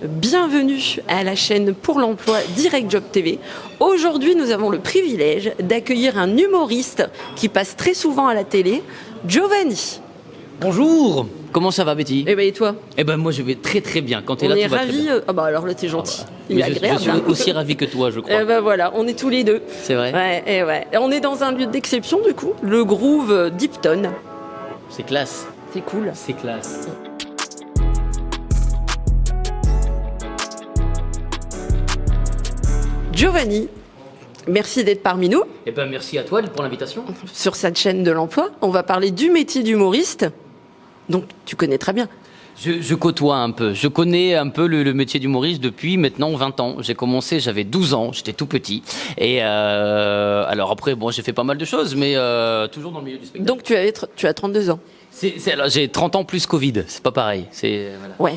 bienvenue à la chaîne pour l'emploi Direct Job TV. Aujourd'hui, nous avons le privilège d'accueillir un humoriste qui passe très souvent à la télé, Giovanni. Bonjour. Comment ça va, Betty? Eh ben, et toi? Eh ben moi je vais très très bien. Quand tu es On là, est tout va très ravis. bien. Ah bah alors là, t'es gentil. Ah bah. Il est Mais agréable. je suis aussi ravi que toi, je crois. Eh ben voilà, on est tous les deux. C'est vrai. Ouais, et ouais. Et on est dans un lieu d'exception du coup, le Groove Deepton. C'est classe. C'est cool. C'est classe. Giovanni, merci d'être parmi nous Eh ben merci à toi pour l'invitation. sur cette chaîne de l'emploi. On va parler du métier d'humoriste. Donc tu connais très bien. Je côtoie un peu. Je connais un peu le métier d'humoriste depuis maintenant 20 ans. J'ai commencé, j'avais 12 ans, j'étais tout petit. Et alors après, bon, j'ai fait pas mal de choses, mais toujours dans le milieu du spectacle. Donc tu as 32 ans. Alors, j'ai 30 ans plus Covid, c'est pas pareil. Voilà. Ouais,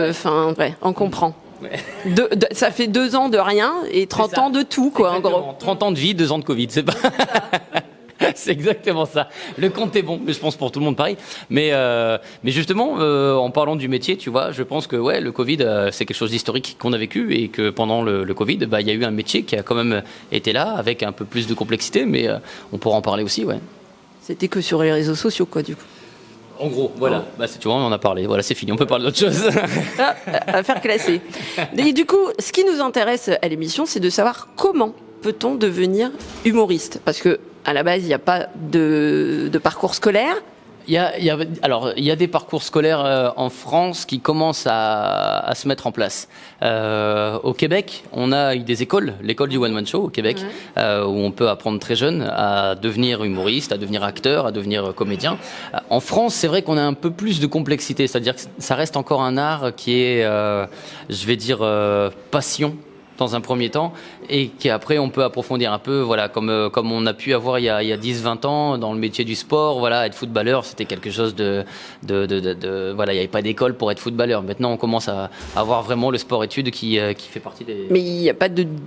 enfin, ouais, on comprend. Ouais. Ça fait 2 ans de rien et 30 ans de tout, quoi, en Exactement. gros. 30 ans de vie, 2 ans de Covid, c'est pas... C'est exactement ça. Le compte est bon, mais je pense pour tout le monde pareil. Mais justement, en parlant du métier, tu vois, je pense que ouais, le Covid, c'est quelque chose d'historique qu'on a vécu et que pendant le Covid, bah, il y a eu un métier qui a quand même été là avec un peu plus de complexité, mais on pourra en parler aussi, ouais. C'était que sur les réseaux sociaux, quoi, du coup. En gros, voilà. Bah, tu vois, on en a parlé. Voilà, c'est fini. On peut parler d'autre chose. Ah, affaire classée. Et du coup, ce qui nous intéresse à l'émission, c'est de savoir comment peut-on devenir humoriste. Parce que à la base, il n'y a pas de parcours scolaire. Il y a des parcours scolaires en France qui commencent à se mettre en place. Au Québec, on a eu des écoles, l'école du One Man Show au Québec, où on peut apprendre très jeune à devenir humoriste, à devenir acteur, à devenir comédien. En France, c'est vrai qu'on a un peu plus de complexité, c'est-à-dire que ça reste encore un art qui est, je vais dire, passion dans un premier temps, et qu'après on peut approfondir un peu, voilà, comme on a pu avoir il y a 10-20 ans dans le métier du sport, voilà, être footballeur, c'était quelque chose de voilà, il n'y avait pas d'école pour être footballeur. Maintenant, on commence à avoir vraiment le sport-études qui fait partie des... Mais il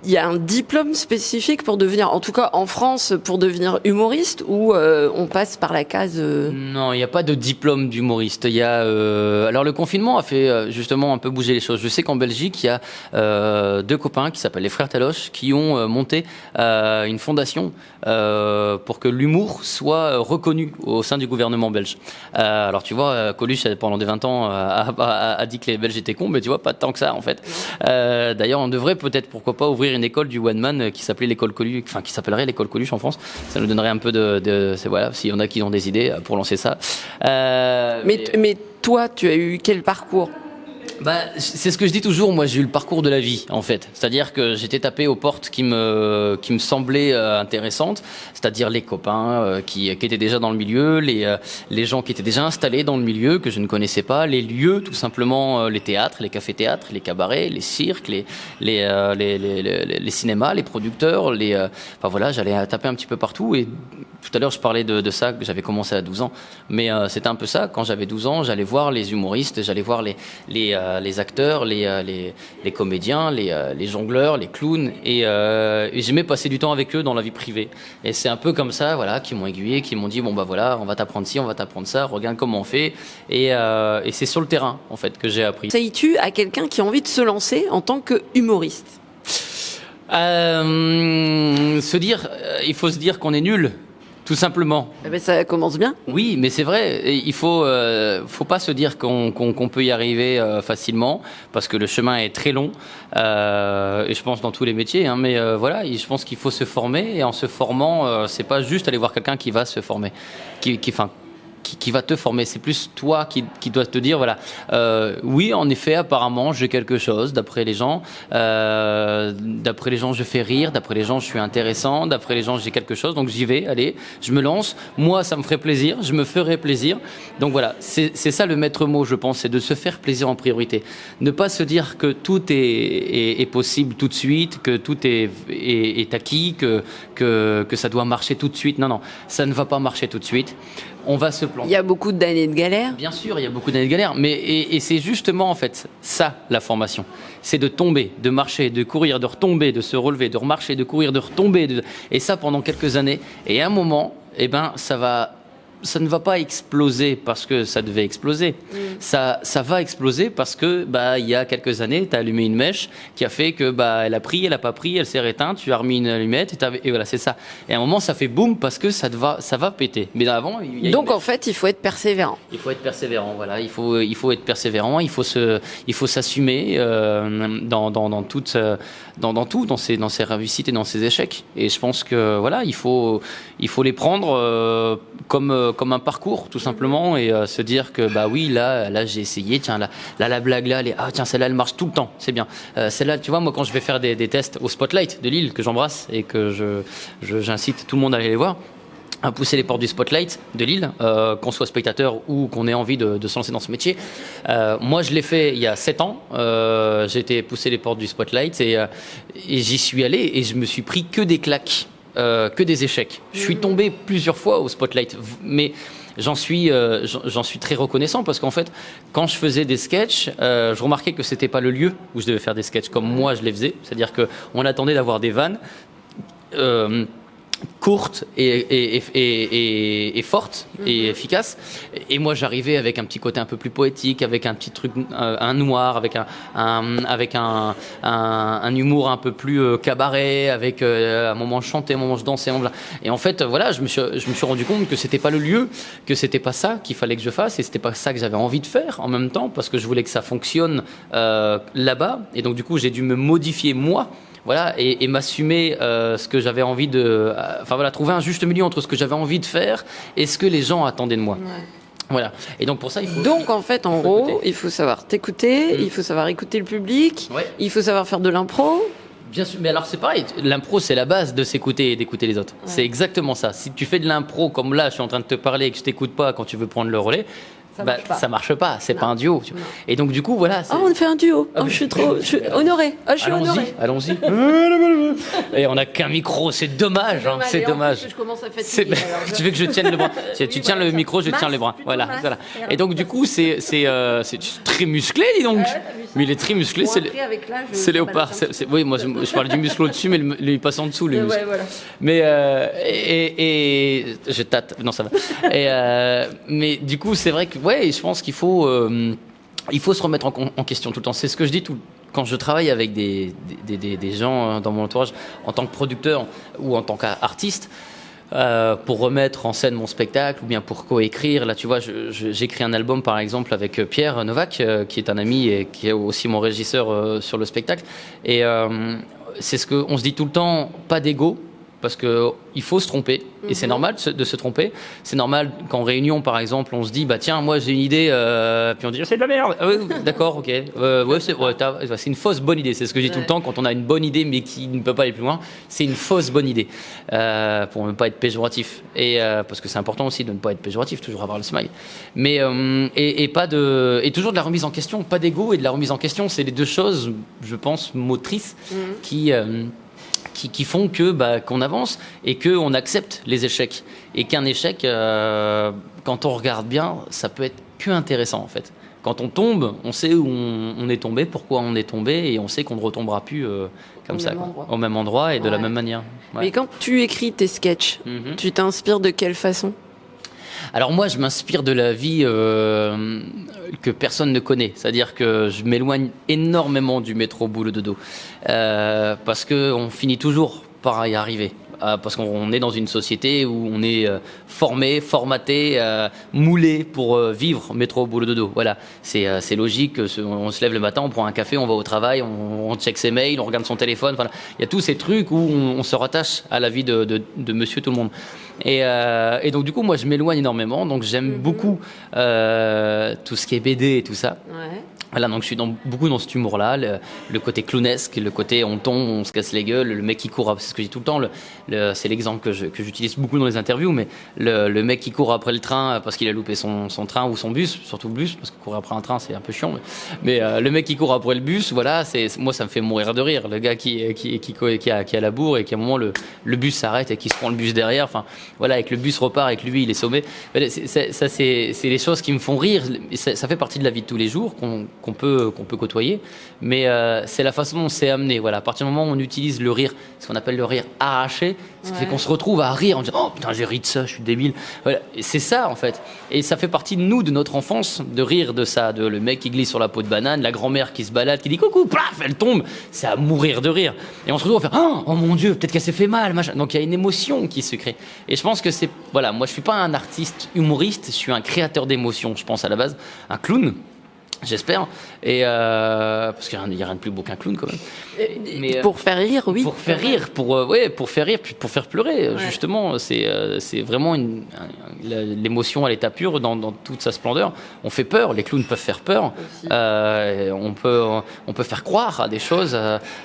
y a un diplôme spécifique pour devenir, en tout cas en France, pour devenir humoriste, ou on passe par la case... Non, il n'y a pas de diplôme d'humoriste. Il y a, alors le confinement a fait justement un peu bouger les choses. Je sais qu'en Belgique, il y a 2 copains qui s'appellent les Frères Taloche, qui ont monté une fondation pour que l'humour soit reconnu au sein du gouvernement belge. Alors tu vois, Coluche pendant des 20 ans a dit que les Belges étaient cons, mais tu vois, pas tant que ça en fait. D'ailleurs, on devrait peut-être, pourquoi pas, ouvrir une école du one man qui s'appelait l'école Coluche, enfin qui s'appellerait l'école Coluche en France. Ça nous donnerait un peu voilà, s'il y en a qui ont des idées pour lancer ça. Mais toi, tu as eu quel parcours? Bah, c'est ce que je dis toujours, moi j'ai eu le parcours de la vie en fait, c'est-à-dire que j'étais tapé aux portes qui me semblaient intéressantes, c'est-à-dire les copains qui étaient déjà dans le milieu, les gens qui étaient déjà installés dans le milieu que je ne connaissais pas, les lieux tout simplement, les théâtres, les cafés-théâtres, les cabarets, les cirques, les cinémas, les producteurs, enfin voilà, j'allais taper un petit peu partout. Et tout à l'heure je parlais de ça, que j'avais commencé à 12 ans, mais c'était un peu ça. Quand j'avais 12 ans, j'allais voir les humoristes, j'allais voir les acteurs, les comédiens, les jongleurs, les clowns, et j'aimais passer du temps avec eux dans la vie privée. Et c'est un peu comme ça, voilà, qui m'ont aiguillé, qui m'ont dit bon bah voilà, on va t'apprendre ci, on va t'apprendre ça, regarde comment on fait. Et c'est sur le terrain en fait que j'ai appris. Conseilles-tu à quelqu'un qui a envie de se lancer en tant que humoriste? Il faut se dire qu'on est nul. Tout simplement. Eh ben, ça commence bien. Oui, mais c'est vrai. Il faut pas se dire qu'on peut y arriver facilement, parce que le chemin est très long. Et je pense dans tous les métiers. Hein, mais voilà, je pense qu'il faut se former. Et en se formant, c'est pas juste aller voir quelqu'un qui va se former, qui va te former. C'est plus toi qui dois te dire, voilà, oui, en effet, apparemment, j'ai quelque chose, d'après les gens. D'après les gens, je fais rire. D'après les gens, je suis intéressant. D'après les gens, j'ai quelque chose. Donc, j'y vais, allez, je me lance. Moi, ça me ferait plaisir. Je me ferai plaisir. Donc, voilà, c'est ça le maître mot, je pense, c'est de se faire plaisir en priorité. Ne pas se dire que tout est possible tout de suite, que tout est acquis, que ça doit marcher tout de suite. Non, non, ça ne va pas marcher tout de suite. On va se planter. Il y a beaucoup d'années de galère. Bien sûr, il y a beaucoup d'années de galère, mais et c'est justement en fait ça la formation. C'est de tomber, de marcher, de courir, de retomber, de se relever, de remarcher, de courir, de retomber, et ça pendant quelques années. Et à un moment, eh ben, ça va ça ne va pas exploser parce que ça devait exploser. Ça va exploser parce que il y a quelques années, tu as allumé une mèche qui a fait que elle a pris, elle a pas pris, elle s'est éteinte, tu as remis une allumette et voilà, c'est ça. Et à un moment, ça fait boum parce que ça va péter. Mais avant, donc en fait, il faut être persévérant. Il faut être persévérant, voilà. Il faut être persévérant. Il faut s'assumer dans tout, dans ses réussites et dans ses échecs. Et je pense que voilà, il faut les prendre comme un parcours tout simplement et se dire que oui, là j'ai essayé, tiens là la blague là, tiens celle-là elle marche tout le temps, c'est bien. Celle-là, tu vois, moi quand je vais faire des tests au Spotlight de Lille que j'embrasse et que j'incite tout le monde à aller les voir, à pousser les portes du Spotlight de Lille, qu'on soit spectateur ou qu'on ait envie de se lancer dans ce métier. Moi, je l'ai fait il y a 7 ans. J'ai été pousser les portes du Spotlight et j'y suis allé et je me suis pris que des claques, que des échecs. Je suis tombé plusieurs fois au Spotlight, mais j'en suis très reconnaissant parce qu'en fait, quand je faisais des sketchs, je remarquais que c'était pas le lieu où je devais faire des sketchs comme moi je les faisais. C'est-à-dire qu'on attendait d'avoir des vannes courte et forte et efficace, et moi j'arrivais avec un petit côté un peu plus poétique, avec un petit truc, un noir, avec un humour un peu plus cabaret, avec un moment je chantais, un moment je dansais, et en fait voilà, je me suis rendu compte que c'était pas le lieu, que c'était pas ça qu'il fallait que je fasse, et c'était pas ça que j'avais envie de faire en même temps, parce que je voulais que ça fonctionne là-bas, et donc du coup j'ai dû me modifier moi. Voilà, et m'assumer ce que j'avais envie de... trouver un juste milieu entre ce que j'avais envie de faire et ce que les gens attendaient de moi. Ouais. Voilà. Et donc pour ça, il faut... Donc en fait, en gros, il faut savoir t'écouter, il faut savoir écouter le public, il faut savoir faire de l'impro. Bien sûr, mais alors c'est pareil, l'impro c'est la base de s'écouter et d'écouter les autres. Ouais. C'est exactement ça. Si tu fais de l'impro comme là, je suis en train de te parler et que je t'écoute pas quand tu veux prendre le relais, ça marche pas, c'est pas un duo. Et donc du coup voilà. On fait un duo. Je suis honorée. Je suis honorée. Allons-y. Et on n'a qu'un micro, c'est dommage. C'est dommage. Je commence à fatiguer. Tu veux que je tienne le bras? Tu tiens le micro, je tiens les bras. Voilà. Et donc du coup c'est très musclé, dis donc. Mais il est très musclé, c'est Léopard. Oui, moi je parle du muscle au-dessus, mais il passe en dessous le muscle. Mais et je tâte. Non, ça va. Mais du coup c'est vrai que je pense qu'il faut se remettre en question tout le temps. C'est ce que je dis quand je travaille avec des gens dans mon entourage, en tant que producteur ou en tant qu'artiste, pour remettre en scène mon spectacle ou bien pour coécrire. Là, tu vois, j'écris un album, par exemple, avec Pierre Novak, qui est un ami et qui est aussi mon régisseur sur le spectacle. Et c'est ce qu'on se dit tout le temps, pas d'ego. Parce qu'il faut se tromper, et c'est normal de se tromper. C'est normal qu'en réunion, par exemple, on se dit tiens, moi j'ai une idée, puis on dit c'est de la merde. Ah, oui, d'accord, ok. C'est une fausse bonne idée. C'est ce que je dis tout le temps quand on a une bonne idée mais qui ne peut pas aller plus loin. C'est une fausse bonne idée, pour ne pas être péjoratif. Et parce que c'est important aussi de ne pas être péjoratif, toujours avoir le smile. Mais et toujours de la remise en question, pas d'ego et de la remise en question. C'est les deux choses, je pense, motrices qui font qu'on avance et qu'on accepte les échecs. Et qu'un échec, quand on regarde bien, ça peut être que intéressant en fait. Quand on tombe, on sait où on est tombé, pourquoi on est tombé, et on sait qu'on ne retombera plus comme ça, au même endroit et de la même manière. Ouais. Mais quand tu écris tes sketchs, tu t'inspires de quelle façon ? Alors moi, je m'inspire de la vie que personne ne connaît. C'est-à-dire que je m'éloigne énormément du métro boulot dodo. Parce qu'on finit toujours par y arriver. Parce qu'on est dans une société où on est formé, formaté, moulé pour vivre métro boulot dodo. Voilà, c'est logique. On se lève le matin, on prend un café, on va au travail, on check ses mails, on regarde son téléphone. Voilà, il y a tous ces trucs où on se rattache à la vie de Monsieur tout le monde. Et donc du coup, moi, je m'éloigne énormément. Donc j'aime beaucoup tout ce qui est BD et tout ça. Ouais. Voilà, donc je suis beaucoup dans cet humour-là, le côté clownesque, le côté on tombe, on se casse les gueules, le mec qui court, c'est ce que je dis tout le temps, c'est l'exemple que j'utilise beaucoup dans les interviews, mais le mec qui court après le train parce qu'il a loupé son train ou son bus, surtout le bus, parce que courir après un train c'est un peu chiant, mais le mec qui court après le bus, voilà, moi ça me fait mourir de rire, le gars qui a la bourre et qui à un moment le bus s'arrête et qui se prend le bus derrière, enfin voilà, et que le bus repart et que lui il est sommé, ça c'est les choses qui me font rire, ça fait partie de la vie de tous les jours, qu'on peut côtoyer, mais c'est la façon dont c'est amené. Voilà, à partir du moment où on utilise le rire, ce qu'on appelle le rire arraché, ce qui fait qu'on se retrouve à rire en disant oh putain j'ai ri de ça, je suis débile. Voilà, et c'est ça en fait. Et ça fait partie de nous, de notre enfance, de rire de ça, de le mec qui glisse sur la peau de banane, la grand-mère qui se balade, qui dit coucou, plaf, elle tombe, c'est à mourir de rire. Et on se retrouve à faire oh mon Dieu, peut-être qu'elle s'est fait mal, machin. Donc il y a une émotion qui se crée. Et je pense que c'est voilà, moi je suis pas un artiste humoriste, je suis un créateur d'émotions, je pense à la base, un clown. J'espère, et parce qu'il n'y a rien de plus beau qu'un clown quand même. Mais pour faire rire, oui. Pour faire rire, pour faire rire, puis pour faire pleurer. Ouais. Justement, c'est vraiment l'émotion à l'état pur dans toute sa splendeur. On fait peur, les clowns peuvent faire peur. On peut faire croire à des choses,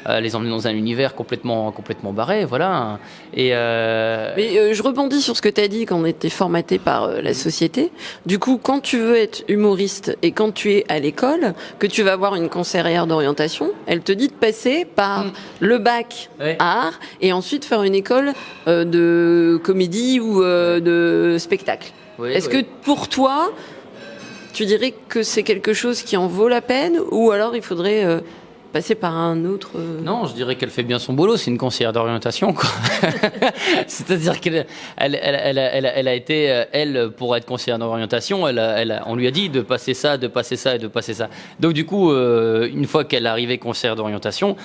les emmener dans un univers complètement barré, voilà. Et mais je rebondis sur ce que tu as dit quand on était formaté par la société. Du coup, quand tu veux être humoriste et quand tu es à l'école, que tu vas voir une conseillère d'orientation, elle te dit de passer par le bac art et ensuite faire une école de comédie ou de spectacle. Est-ce que pour toi, tu dirais que c'est quelque chose qui en vaut la peine ou alors il faudrait passer par un autre... Non, je dirais qu'elle fait bien son boulot, c'est une conseillère d'orientation, quoi. C'est-à-dire qu'elle a été, elle, pour être conseillère d'orientation, on lui a dit de passer ça, de passer ça et de passer ça. Donc du coup, une fois qu'elle est arrivée conseillère d'orientation,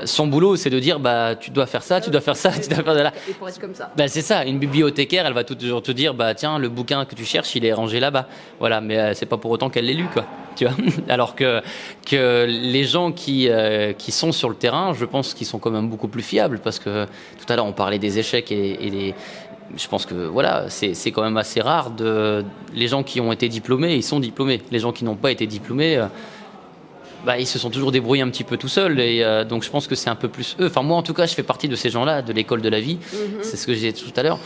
son boulot, c'est de dire, bah, tu dois faire ça, tu dois faire ça, tu dois faire ça. Et pour être comme ça. Bah, c'est ça, une bibliothécaire, elle va toujours te dire, bah, tiens, le bouquin que tu cherches, il est rangé là-bas. Voilà, mais c'est pas pour autant qu'elle l'ait lu, quoi. Tu vois. Alors que les gens qui sont sur le terrain, je pense qu'ils sont quand même beaucoup plus fiables parce que tout à l'heure on parlait des échecs et je pense que voilà, c'est quand même assez rare les gens qui ont été diplômés, ils sont diplômés. Les gens qui n'ont pas été diplômés, ils se sont toujours débrouillés un petit peu tout seuls et donc je pense que c'est un peu plus eux. Enfin moi en tout cas, je fais partie de ces gens-là, de l'école de la vie. C'est ce que j'ai dit tout à l'heure.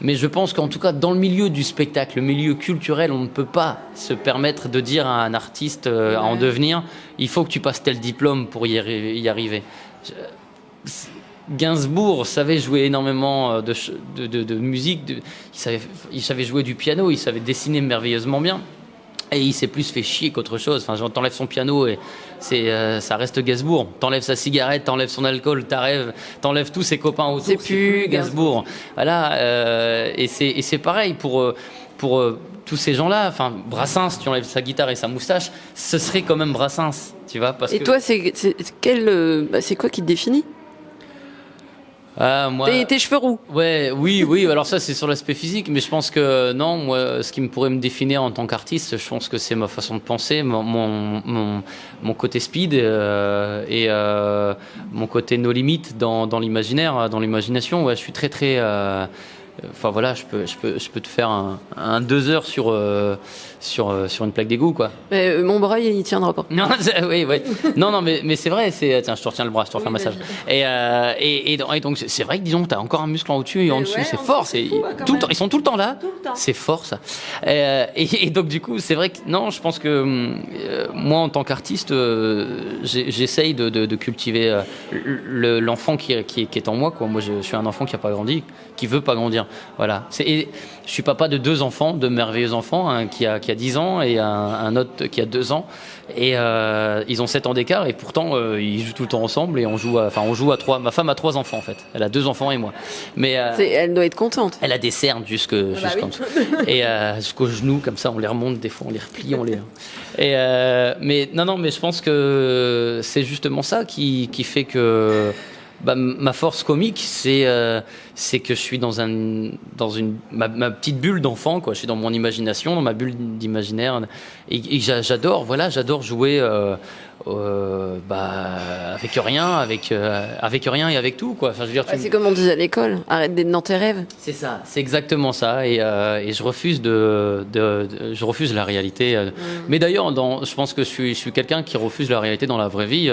Mais je pense qu'en tout cas, dans le milieu du spectacle, le milieu culturel, on ne peut pas se permettre de dire à un artiste à en devenir, il faut que tu passes tel diplôme pour y arriver. Gainsbourg savait jouer énormément de musique, il savait jouer du piano, il savait dessiner merveilleusement bien. Et il s'est plus fait chier qu'autre chose. Enfin, t'enlèves son piano et ça reste Gainsbourg. T'enlèves sa cigarette, t'enlèves son alcool, t'enlèves tous ses copains autour. C'est plus Gainsbourg. Voilà. Et c'est pareil pour tous ces gens-là. Enfin, Brassens, tu enlèves sa guitare et sa moustache, ce serait quand même Brassens, tu vois. Et toi, c'est quoi qui te définit? Moi, tes cheveux roux. Oui. Alors ça, c'est sur l'aspect physique, mais je pense que non. Moi, ce qui pourrait me définir en tant qu'artiste, je pense que c'est ma façon de penser, mon côté speed et mon côté no limite dans l'imaginaire, dans l'imagination. Ouais, je suis très. Enfin voilà, je peux te faire un 2 heures sur une plaque d'égout, quoi. Mon bras, il tiendra pas. Non, oui. Non, mais c'est vrai. Tiens, je te retiens le bras, je te refais un massage. Et donc c'est vrai que disons, t'as encore un muscle en au-dessus et en dessous, c'est fort. C'est tout le temps. Ils sont tout le temps là. C'est fort ça. Et donc du coup, c'est vrai que non, je pense que moi en tant qu'artiste, j'essaye de cultiver l'enfant qui est en moi, quoi. Moi, je suis un enfant qui a pas grandi, qui veut pas grandir. Voilà. Et je suis papa de 2 enfants, 2 merveilleux enfants, un qui a 10 ans et un autre qui a 2 ans. Et ils ont 7 ans d'écart et pourtant ils jouent tout le temps ensemble et on joue à 3. Ma femme a 3 enfants en fait. Elle a 2 enfants et moi. Mais elle doit être contente. Elle a des cernes juste comme ça. Et jusqu'aux genoux comme ça, on les remonte des fois, on les replie, mais non, mais je pense que c'est justement ça qui fait que ma force comique, c'est que je suis dans ma petite bulle d'enfant, quoi. Je suis dans mon imagination, dans ma bulle d'imaginaire, et j'adore jouer avec rien et avec tout, quoi. Enfin, je veux dire, c'est comme on disait à l'école, arrête d'être dans tes rêves. C'est ça, c'est exactement ça, et je refuse je refuse la réalité. Mais d'ailleurs, je pense que je suis quelqu'un qui refuse la réalité dans la vraie vie.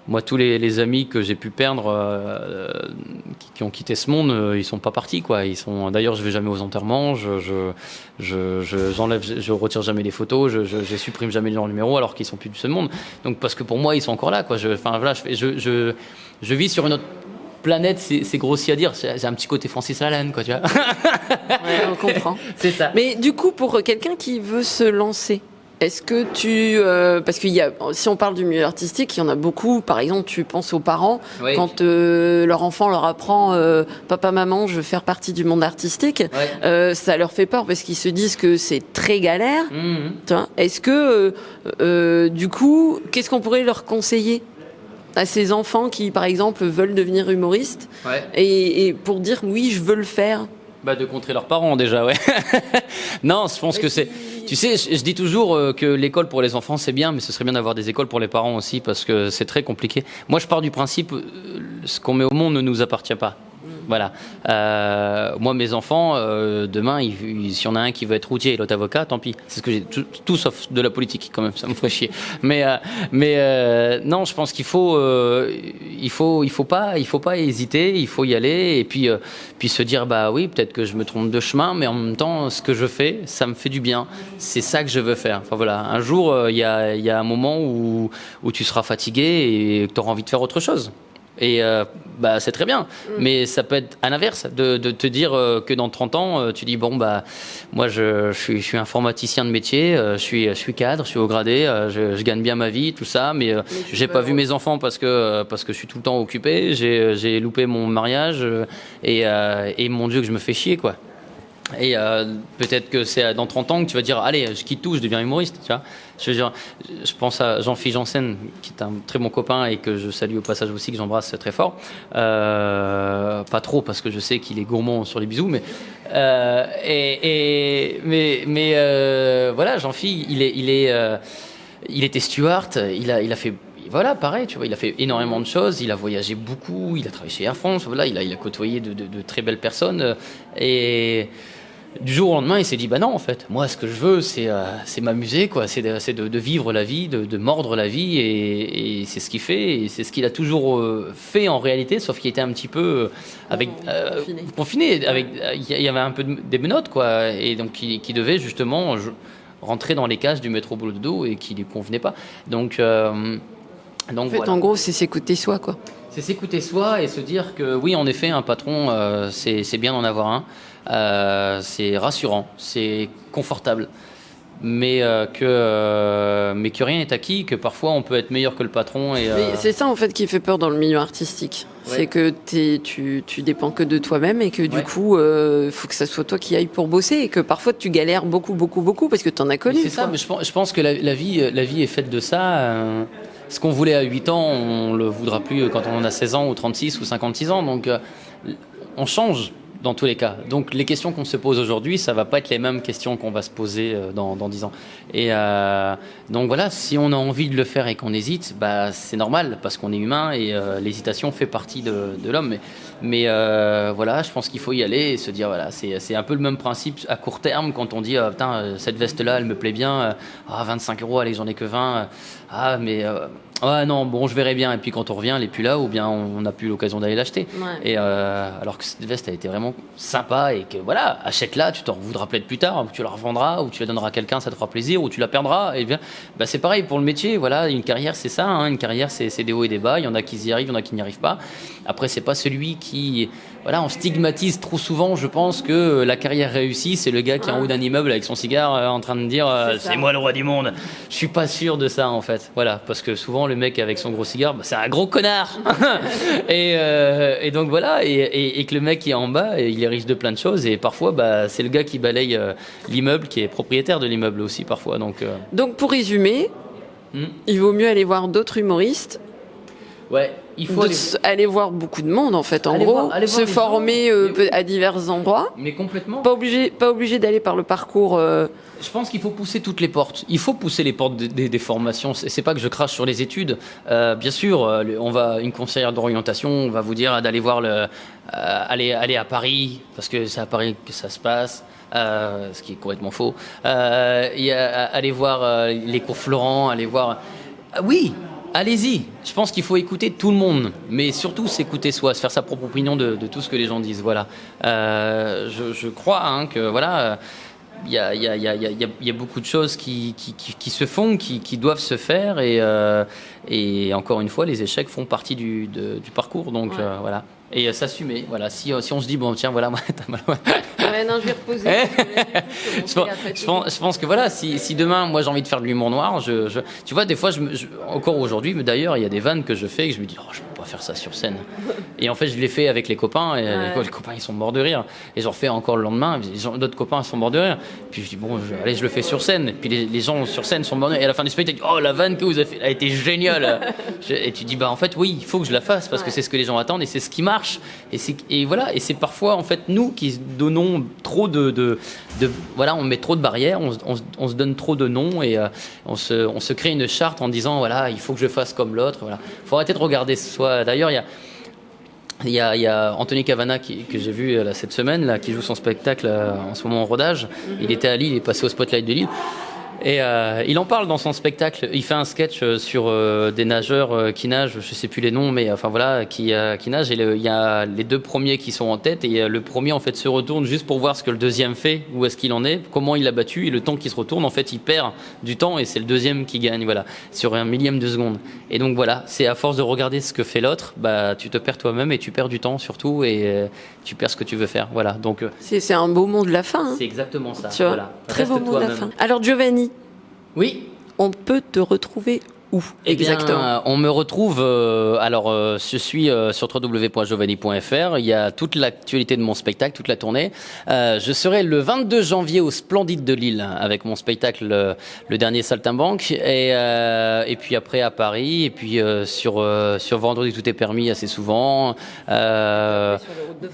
Moi, tous les amis que j'ai pu perdre, qui ont quitté ce monde, ils sont pas partis, quoi. D'ailleurs, je vais jamais aux enterrements, je retire jamais les photos, je supprime jamais leur numéro, alors qu'ils sont plus de ce monde. Donc, parce que pour moi, ils sont encore là, quoi. Je vis sur une autre planète, c'est grossier à dire, c'est un petit côté Francis Lalanne, quoi, tu vois. Ouais, on comprend. C'est ça. Mais du coup, pour quelqu'un qui veut se lancer, Est-ce que parce si on parle du milieu artistique, il y en a beaucoup. Par exemple, tu penses aux parents quand leur enfant leur apprend, papa, maman, je veux faire partie du monde artistique. Ça leur fait peur parce qu'ils se disent que c'est très galère. Tu vois. Est-ce que du coup, qu'est-ce qu'on pourrait leur conseiller à ces enfants qui, par exemple, veulent devenir humoristes et pour dire oui, je veux le faire? De contrer leurs parents déjà, Non, je pense que c'est... Tu sais, je dis toujours que l'école pour les enfants c'est bien, mais ce serait bien d'avoir des écoles pour les parents aussi parce que c'est très compliqué. Moi, je pars du principe, ce qu'on met au monde ne nous appartient pas. Voilà. Moi, mes enfants, demain, s'il y en a un qui veut être routier et l'autre avocat, tant pis. C'est ce que j'ai. Tout sauf de la politique, quand même. Ça me ferait chier. Mais non, je pense qu'il faut pas hésiter. Il faut y aller et puis se dire, bah oui, peut-être que je me trompe de chemin, mais en même temps, ce que je fais, ça me fait du bien. C'est ça que je veux faire. Enfin voilà. Un jour, il y a un moment où tu seras fatigué et que tu auras envie de faire autre chose. Et c'est très bien, mais ça peut être à l'inverse de te dire que dans 30 ans tu dis bon moi je suis informaticien de métier, je suis cadre, je suis haut gradé, je gagne bien ma vie, tout ça, mais j'ai pas vu mes enfants parce que je suis tout le temps occupé, j'ai loupé mon mariage et mon Dieu que je me fais chier quoi. Et peut-être que c'est dans 30 ans que tu vas dire allez, je quitte tout, je deviens humoriste, tu vois. Je pense à Jean-Philippe Janssen, qui est un très bon copain et que je salue au passage aussi, que j'embrasse très fort. Pas trop parce que je sais qu'il est gourmand sur les bisous, mais voilà, Jean-Philippe, il était steward, il a fait. Voilà, pareil, tu vois, il a fait énormément de choses, il a voyagé beaucoup, il a travaillé chez Air France, voilà, il a côtoyé de très belles personnes et du jour au lendemain, il s'est dit bah non en fait, moi ce que je veux c'est m'amuser quoi, c'est de vivre la vie, de mordre la vie et c'est ce qu'il fait et c'est ce qu'il a toujours fait en réalité, sauf qu'il était un petit peu confiné, avec il y avait un peu des menottes quoi et donc qui devait justement rentrer dans les cases du métro boulot dodo et qui lui convenait pas. Donc en fait, voilà. En gros, c'est s'écouter soi, quoi. C'est s'écouter soi et se dire que oui, en effet, un patron, c'est bien d'en avoir un. C'est rassurant, c'est confortable. Mais que rien n'est acquis, que parfois on peut être meilleur que le patron. Mais c'est ça en fait qui fait peur dans le milieu artistique. C'est que tu dépends que de toi-même et que du coup, faut que ça soit toi qui ailles pour bosser et que parfois tu galères beaucoup parce que tu en as connu. C'est ça, mais je pense que la vie est faite de ça. Ce qu'on voulait à 8 ans, on le voudra plus quand on en a 16 ans ou 36 ou 56 ans. Donc on change. Dans tous les cas. Donc les questions qu'on se pose aujourd'hui, ça va pas être les mêmes questions qu'on va se poser dans 10 ans. Et donc voilà, si on a envie de le faire et qu'on hésite, c'est normal parce qu'on est humain et l'hésitation fait partie de l'homme. Mais voilà, je pense qu'il faut y aller et se dire voilà, c'est un peu le même principe à court terme quand on dit putain cette veste là, elle me plaît bien, 25 €, allez j'en ai que 20, non, bon, je verrai bien. Et puis quand on revient, elle n'est plus là, ou bien on n'a plus l'occasion d'aller l'acheter. Ouais. Et alors que cette veste, elle était vraiment sympa et que voilà, achète-la, tu t'en voudras peut-être plus tard, ou tu la revendras, ou tu la donneras à quelqu'un, ça te fera plaisir, ou tu la perdras. Et bien, c'est pareil pour le métier. Voilà, une carrière, c'est ça. Une carrière, c'est des hauts et des bas. Il y en a qui y arrivent, il y en a qui n'y arrivent pas. Après, c'est pas celui qui. Voilà, on stigmatise trop souvent, je pense, que la carrière réussie, c'est le gars qui est en haut d'un immeuble avec son cigare en train de dire c'est moi le roi du monde. Je suis pas sûr de ça en fait. Voilà, parce que souvent le mec avec son gros cigare, c'est un gros connard. et donc voilà, et que le mec qui est en bas, il est riche de plein de choses et parfois c'est le gars qui balaye l'immeuble, qui est propriétaire de l'immeuble aussi parfois. Donc pour résumer, il vaut mieux aller voir d'autres humoristes. Ouais, il faut aller voir beaucoup de monde en fait, en gros, se former à divers endroits. Mais complètement. Pas obligé d'aller par le parcours. Je pense qu'il faut pousser toutes les portes. Il faut pousser les portes des formations. C'est pas que je crache sur les études. Bien sûr, une conseillère d'orientation, on va vous dire d'aller voir aller à Paris parce que c'est à Paris que ça se passe. Ce qui est complètement faux. Aller voir les cours Florent, aller voir. Oui. Allez-y, je pense qu'il faut écouter tout le monde, mais surtout s'écouter soi, se faire sa propre opinion de tout ce que les gens disent. Voilà. Je crois que voilà, il y a beaucoup de choses qui se font, qui doivent se faire, et encore une fois, les échecs font partie du parcours. Donc voilà. Et s'assumer. Voilà. Si on se dit bon tiens voilà, moi, Ouais, non, je vais reposer. Je pense que voilà, si demain, moi j'ai envie de faire de l'humour noir, tu vois, des fois, encore aujourd'hui, mais d'ailleurs, il y a des vannes que je fais et que je me dis, oh, je peux pas faire ça sur scène. Et en fait, je l'ai fait avec les copains, et les copains, ils sont morts de rire. Et j'en refais encore le lendemain, d'autres copains sont morts de rire. Puis je dis, bon, allez, je le fais sur scène. Et puis les gens sur scène sont morts de rire. Et à la fin du spectacle, oh, la vanne que vous avez fait, elle a été géniale. Et tu dis, bah en fait, oui, il faut que je la fasse parce que c'est ce que les gens attendent et c'est ce qui marche. Et voilà, et c'est parfois, en fait, nous qui donnons trop voilà, on met trop de barrières, on se donne trop de noms et on se crée une charte en disant, voilà, il faut que je fasse comme l'autre. Voilà. Faut arrêter de regarder soi. D'ailleurs, il y a Anthony Cavana que j'ai vu là, cette semaine, là, qui joue son spectacle en ce moment en rodage. Il était à Lille, il est passé au Spotlight de Lille. Et il en parle dans son spectacle. Il fait un sketch sur des nageurs qui nagent, je sais plus les noms, mais enfin voilà, qui nagent. Et il y a les deux premiers qui sont en tête. Et le premier en fait se retourne juste pour voir ce que le deuxième fait, où est-ce qu'il en est, comment il l'a battu. Et le temps qu'il se retourne, en fait, il perd du temps et c'est le deuxième qui gagne. Voilà, sur un millième de seconde. Et donc voilà, c'est à force de regarder ce que fait l'autre, bah tu te perds toi-même et tu perds du temps surtout et tu perds ce que tu veux faire. Voilà. Donc c'est un beau mot de la fin. Hein. C'est exactement ça. Tu vois, voilà. très beau mot de la fin. Alors Giovanni. Oui. On peut te retrouver où exactement? On me retrouve, je suis sur www.giovanni.fr. Il y a toute l'actualité de mon spectacle, toute la tournée. Je serai le 22 janvier au Splendide de Lille avec mon spectacle le dernier Saltimbanque et puis après à Paris et puis sur Vendredi tout est permis assez souvent.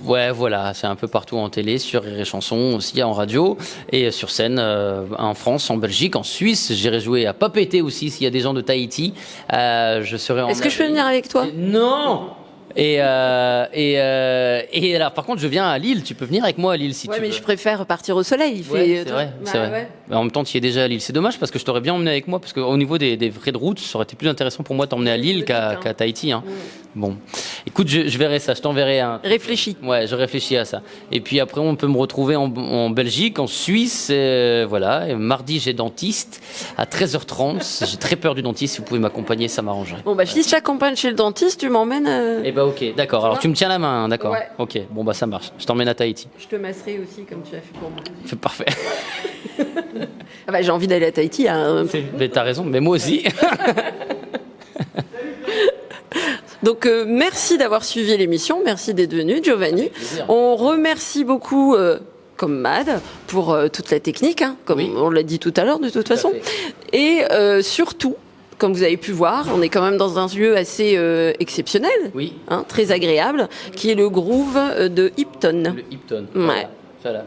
Ouais, voilà, c'est un peu partout en télé, sur Rire et Chanson aussi, en radio et sur scène en France, en Belgique, en Suisse. J'irai jouer à Papeete aussi s'il y a des gens de Tahiti. Je serai en Est-ce que je peux venir avec toi? Non. Et alors par contre je viens à Lille, tu peux venir avec moi à Lille si tu veux. Mais je préfère partir au soleil. C'est vrai. Mais en même temps tu y es déjà à Lille, c'est dommage parce que je t'aurais bien emmené avec moi parce qu'au niveau des frais de route ça aurait été plus intéressant pour moi de t'emmener à Lille qu'à Tahiti. Hein. Bon, écoute, je verrai ça, je t'enverrai un... Réfléchis. Ouais, je réfléchis à ça. Et puis après on peut me retrouver en Belgique, en Suisse, voilà. Et mardi j'ai dentiste à 13h30, j'ai très peur du dentiste, si vous pouvez m'accompagner ça m'arrangerait. Bon bah si je t'accompagne chez le dentiste, tu m'emmènes... Eh bah ok, d'accord, alors tu me tiens la main, hein, d'accord. Ouais. Ok, bon bah ça marche, je t'emmène à Tahiti. Je te masserai aussi comme tu as fait pour moi. C'est parfait. Ah bah j'ai envie d'aller à Tahiti. Hein. Mais t'as raison, mais moi aussi. Donc merci d'avoir suivi l'émission, merci d'être venu Giovanni. On remercie beaucoup comme Mad pour toute la technique, hein, comme on l'a dit tout à l'heure de toute façon. Et surtout, comme vous avez pu voir, on est quand même dans un lieu assez exceptionnel, hein, très agréable, qui est le Groove de Hipton. Le Hipton, ouais. Voilà.